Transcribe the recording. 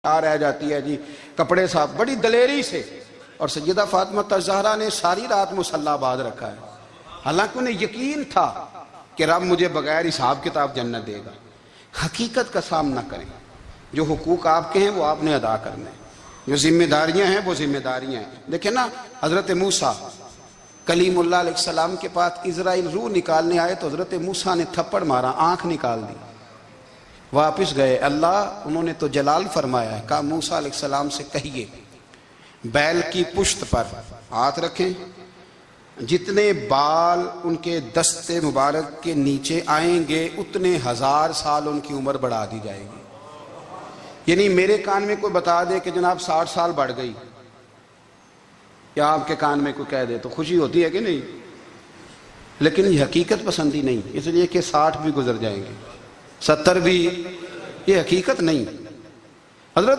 رہ جاتی ہے جی کپڑے صاحب بڑی دلیری سے، اور سیدہ فاطمہ الزہرا نے ساری رات مصلی آباد رکھا ہے، حالانکہ انہیں یقین تھا کہ رب مجھے بغیر حساب کتاب جنت دے گا۔ حقیقت کا سامنا کریں، جو حقوق آپ کے ہیں وہ آپ نے ادا کرنے، جو ذمہ داریاں ہیں وہ ذمہ داریاں ہیں۔ دیکھیں نا، حضرت موسیٰ کلیم اللہ علیہ السلام کے پاس اسرائیل روح نکالنے آئے تو حضرت موسیٰ نے تھپڑ مارا، آنکھ نکال دی، واپس گئے۔ اللہ انہوں نے تو جلال فرمایا ہے، کہا موسیٰ علیہ السلام سے کہیے بیل کی پشت پر ہاتھ رکھیں، جتنے بال ان کے دستے مبارک کے نیچے آئیں گے اتنے 1000 سال ان کی عمر بڑھا دی جائے گی۔ یعنی میرے کان میں کوئی بتا دے کہ جناب 60 سال بڑھ گئی، یا آپ کے کان میں کوئی کہہ دے تو خوشی ہوتی ہے کہ نہیں؟ لیکن یہ حقیقت پسندی نہیں، اس لیے کہ 60 بھی گزر جائیں گے، 70 بھی، یہ حقیقت نہیں۔ حضرت